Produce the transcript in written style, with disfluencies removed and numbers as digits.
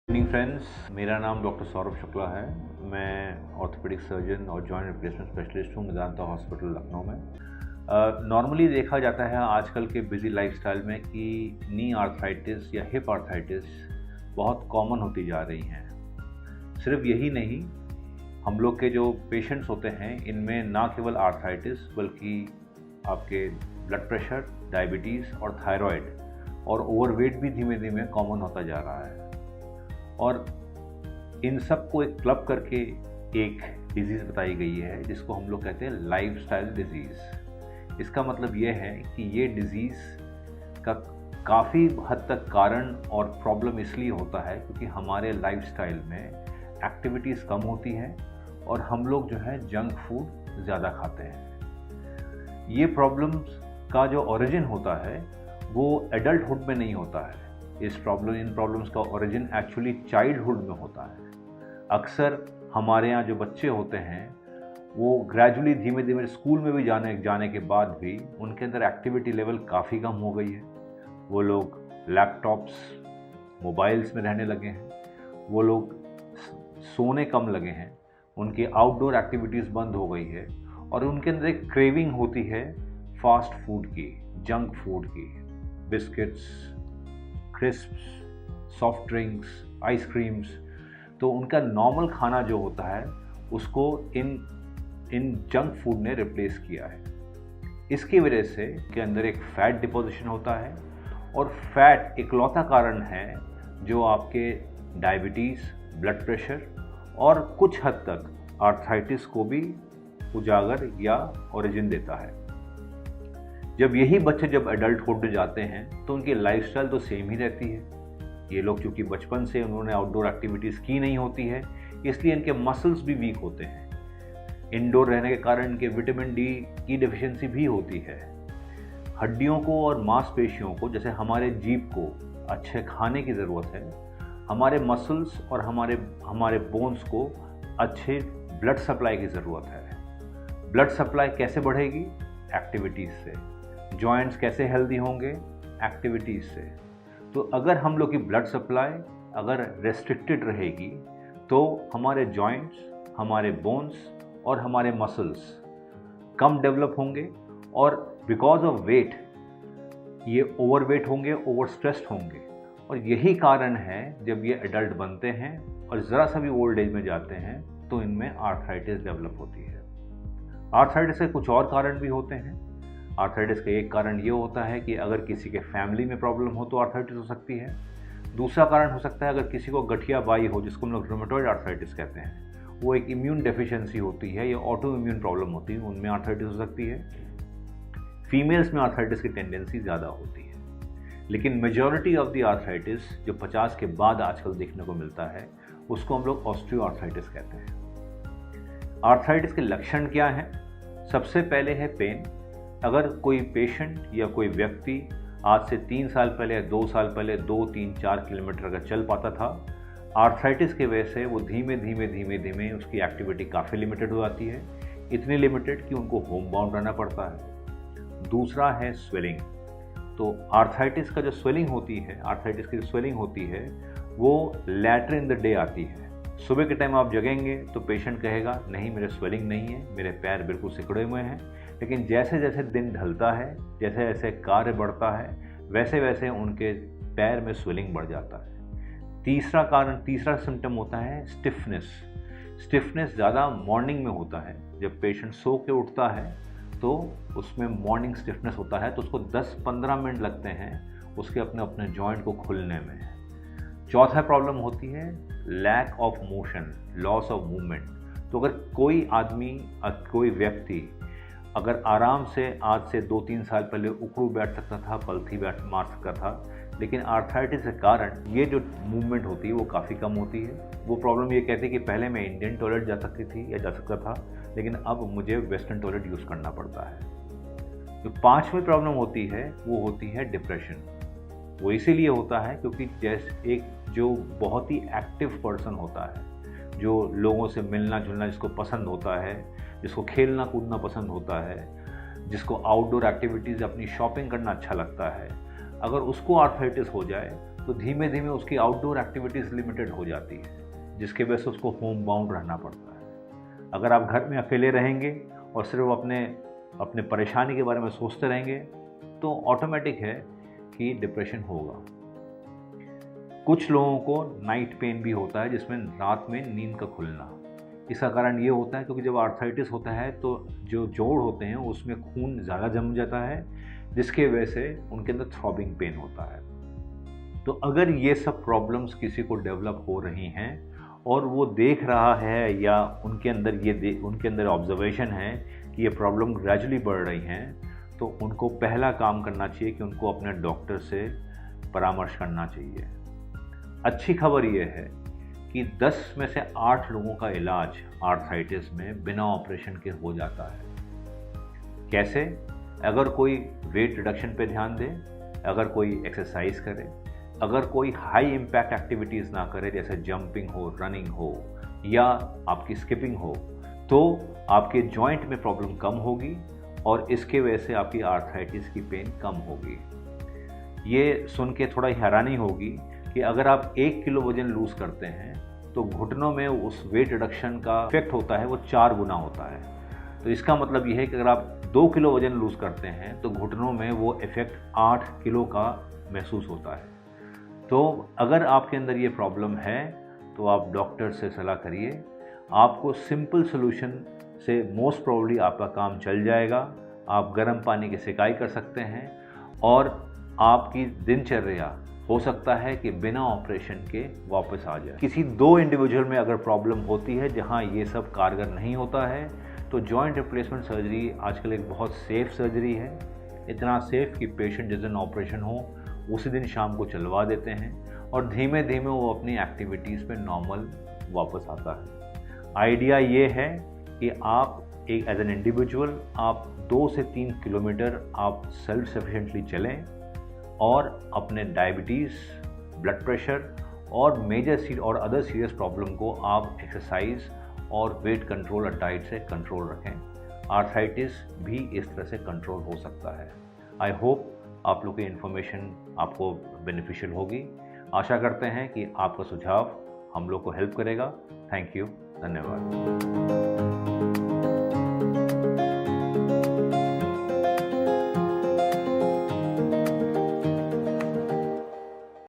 Evening friends, मेरा नाम doctor Saurabh Shukla है। मैं ऑर्थोपेडिक सर्जन और जॉइंट रिप्लेसमेंट स्पेशलिस्ट हूँ मेदांता हॉस्पिटल लखनऊ में। नॉर्मली देखा जाता है आजकल के बिजी लाइफस्टाइल में कि नी आर्थराइटिस या हिप आर्थराइटिस बहुत कॉमन होती जा रही हैं। सिर्फ यही नहीं, हम लोग के जो पेशेंट्स होते हैं इनमें ना केवल आर्थराइटिस बल्कि आपके ब्लड प्रेशर, डायबिटीज़ और थायराइड और ओवरवेट भी धीमे धीमे कॉमन होता जा रहा है। और इन सब को एक क्लब करके एक डिजीज़ बताई गई है जिसको हम लोग कहते हैं लाइफस्टाइल डिजीज़। इसका मतलब ये है कि ये डिजीज़ का काफ़ी हद तक कारण और प्रॉब्लम इसलिए होता है क्योंकि हमारे लाइफस्टाइल में एक्टिविटीज़ कम होती हैं और हम लोग जो है जंक फूड ज़्यादा खाते हैं। ये प्रॉब्लम्स का जो ओरिजिन होता है वो एडल्टहुड में नहीं होता है। इन प्रॉब्लम्स का ओरिजिन एक्चुअली चाइल्डहुड में होता है। अक्सर हमारे यहाँ जो बच्चे होते हैं वो ग्रेजुअली धीमे धीमे स्कूल में भी जाने के बाद भी उनके अंदर एक्टिविटी लेवल काफ़ी कम हो गई है। वो लोग लैपटॉप्स, मोबाइल्स में रहने लगे हैं, वो लोग सोने कम लगे हैं, उनकी आउटडोर एक्टिविटीज़ बंद हो गई है और उनके अंदर एक क्रेविंग होती है फास्ट फूड की, जंक फूड की, biscuits, crisps, soft drinks, ice creams. तो उनका नॉर्मल खाना जो होता है उसको इन जंक फूड ने रिप्लेस किया है। इसकी वजह से के अंदर एक फ़ैट डिपोजिशन होता है और फैट इकलौता कारण है जो आपके डायबिटीज़, ब्लड प्रेशर और कुछ हद तक आर्थराइटिस को भी उजागर या ओरिजिन देता है। जब यही बच्चे जब एडल्टहुड में जाते हैं तो उनकी लाइफस्टाइल तो सेम ही रहती है। ये लोग चूँकि बचपन से उन्होंने आउटडोर एक्टिविटीज़ की नहीं होती है इसलिए इनके मसल्स भी वीक होते हैं। इंडोर रहने के कारण इनके विटामिन डी की डेफिशिएंसी भी होती है। हड्डियों को और मांसपेशियों को, जैसे हमारे जीभ को अच्छे खाने की ज़रूरत है, हमारे मसल्स और हमारे बोन्स को अच्छे ब्लड सप्लाई की ज़रूरत है। ब्लड सप्लाई कैसे बढ़ेगी? एक्टिविटीज़ से। जॉइंट्स कैसे हेल्दी होंगे? एक्टिविटीज़ से। तो अगर हम लोग की ब्लड सप्लाई अगर रेस्ट्रिक्टेड रहेगी तो हमारे जॉइंट्स, हमारे बोन्स और हमारे मसल्स कम डेवलप होंगे और बिकॉज ऑफ वेट ये ओवरवेट होंगे, ओवर स्ट्रेस्ड होंगे। और यही कारण है जब ये एडल्ट बनते हैं और ज़रा सा भी ओल्ड एज में जाते हैं तो इनमें आर्थराइटिस डेवलप होती है। आर्थराइटिस के कुछ और कारण भी होते हैं। आर्थराइटिस का एक कारण ये होता है कि अगर किसी के फैमिली में प्रॉब्लम हो तो आर्थराइटिस हो सकती है। दूसरा कारण हो सकता है अगर किसी को गठिया बाई हो, जिसको हम लोग रूमेटॉइड आर्थराइटिस कहते हैं, वो एक इम्यून डेफिशिएंसी होती है या ऑटो इम्यून प्रॉब्लम होती है, उनमें आर्थराइटिस हो सकती है। फीमेल्स में आर्थराइटिस की टेंडेंसी ज़्यादा होती है। लेकिन मेजॉरिटी ऑफ द आर्थराइटिस जो 50 के बाद आजकल देखने को मिलता है उसको हम लोग ऑस्टियो आर्थराइटिस कहते हैं। आर्थराइटिस के लक्षण क्या हैं? सबसे पहले है पेन। अगर कोई पेशेंट या कोई व्यक्ति आज से 3 साल पहले या 2 साल पहले 2, 3, 4 किलोमीटर अगर चल पाता था, आर्थराइटिस की वजह से वो धीमे धीमे उसकी एक्टिविटी काफ़ी लिमिटेड हो जाती है, इतनी लिमिटेड कि उनको होम बाउंड रहना पड़ता है। दूसरा है स्वेलिंग। तो आर्थराइटिस का जो स्वेलिंग होती है, आर्थराइटिस की जो स्वेलिंग होती है वो लेटर इन द डे आती है। सुबह के टाइम आप जगेंगे तो पेशेंट कहेगा नहीं मेरे स्वेलिंग नहीं है, मेरे पैर बिल्कुल सिकुड़े हुए हैं। लेकिन जैसे जैसे दिन ढलता है, जैसे जैसे कार्य बढ़ता है, वैसे वैसे उनके पैर में स्वेलिंग बढ़ जाता है। तीसरा सिम्टम होता है स्टिफनेस। स्टिफनेस ज़्यादा मॉर्निंग में होता है। जब पेशेंट सो के उठता है तो उसमें मॉर्निंग स्टिफनेस होता है तो उसको 10-15 मिनट लगते हैं उसके अपने जॉइंट को खुलने में। चौथा प्रॉब्लम होती है lack of motion, loss of movement. तो अगर कोई व्यक्ति अगर आराम से आज से 2-3 साल पहले उखड़ू बैठ सकता था, पलथी मार सकता था, लेकिन आर्थराइटिस के कारण ये जो मूवमेंट होती है वो काफ़ी कम होती है। वो प्रॉब्लम ये कहती है कि पहले मैं इंडियन टॉयलेट जा सकता था लेकिन अब मुझे वेस्टर्न टॉयलेट यूज़ करना पड़ता है। जो 5वीं प्रॉब्लम होती है वो होती है डिप्रेशन। वो इसीलिए होता है क्योंकि जैसे एक जो बहुत ही एक्टिव पर्सन होता है, जो लोगों से मिलना जुलना जिसको पसंद होता है, जिसको खेलना कूदना पसंद होता है, जिसको आउटडोर एक्टिविटीज़ अपनी शॉपिंग करना अच्छा लगता है, अगर उसको आर्थराइटिस हो जाए तो धीमे धीमे उसकी आउटडोर एक्टिविटीज़ लिमिटेड हो जाती है, जिसके वजह से उसको होम बाउंड रहना पड़ता है। अगर आप घर में अकेले रहेंगे और सिर्फ अपने परेशानी के बारे में सोचते रहेंगे तो ऑटोमेटिक है कि डिप्रेशन होगा। कुछ लोगों को नाइट पेन भी होता है, जिसमें रात में नींद का खुलना। इसका कारण ये होता है क्योंकि जब आर्थराइटिस होता है तो जो जोड़ होते हैं उसमें खून ज़्यादा जम जाता है, जिसके वजह से उनके अंदर थ्रॉबिंग पेन होता है। तो अगर ये सब प्रॉब्लम्स किसी को डेवलप हो रही हैं और वो देख रहा है या उनके अंदर ऑब्जर्वेशन है कि ये प्रॉब्लम ग्रेजुअली बढ़ रही हैं, तो उनको पहला काम करना चाहिए कि उनको अपने डॉक्टर से परामर्श करना चाहिए। अच्छी खबर ये है कि 10 में से 8 लोगों का इलाज आर्थराइटिस में बिना ऑपरेशन के हो जाता है। कैसे? अगर कोई वेट रिडक्शन पे ध्यान दे, अगर कोई एक्सरसाइज करे, अगर कोई हाई इम्पैक्ट एक्टिविटीज़ ना करे, जैसे जंपिंग हो, रनिंग हो या आपकी स्किपिंग हो, तो आपके जॉइंट में प्रॉब्लम कम होगी और इसके वजह से आपकी आर्थराइटिस की पेन कम होगी। ये सुन के थोड़ा हैरानी होगी कि अगर आप 1 किलो वजन लूज़ करते हैं तो घुटनों में उस वेट रिडक्शन का इफेक्ट होता है वो 4 गुना होता है। तो इसका मतलब ये है कि अगर आप 2 किलो वजन लूज़ करते हैं तो घुटनों में वो इफेक्ट 8 किलो का महसूस होता है। तो अगर आपके अंदर ये प्रॉब्लम है तो आप डॉक्टर से सलाह करिए। आपको सिंपल सोल्यूशन से मोस्ट प्रोबेबली आपका काम चल जाएगा। आप गर्म पानी की सिकाई कर सकते हैं और आपकी दिनचर्या हो सकता है कि बिना ऑपरेशन के वापस आ जाए। किसी 2 इंडिविजुअल में अगर प्रॉब्लम होती है जहां ये सब कारगर नहीं होता है तो जॉइंट रिप्लेसमेंट सर्जरी आजकल एक बहुत सेफ़ सर्जरी है। इतना सेफ़ कि पेशेंट जिस दिन ऑपरेशन हो उसी दिन शाम को चलवा देते हैं और धीमे धीमे वो अपनी एक्टिविटीज़ पे नॉर्मल वापस आता है। आइडिया ये है कि आप एज एन इंडिविजुअल आप 2 से 3 किलोमीटर आप सेल्फ सफिशिएंटली चलें और अपने डायबिटीज़, ब्लड प्रेशर और और अदर सीरियस प्रॉब्लम को आप एक्सरसाइज और वेट कंट्रोल और डाइट से कंट्रोल रखें। आर्थराइटिस भी इस तरह से कंट्रोल हो सकता है। आई होप आप लोग की इन्फॉर्मेशन आपको बेनिफिशियल होगी। आशा करते हैं कि आपका सुझाव हम लोग को हेल्प करेगा। थैंक यू, धन्यवाद।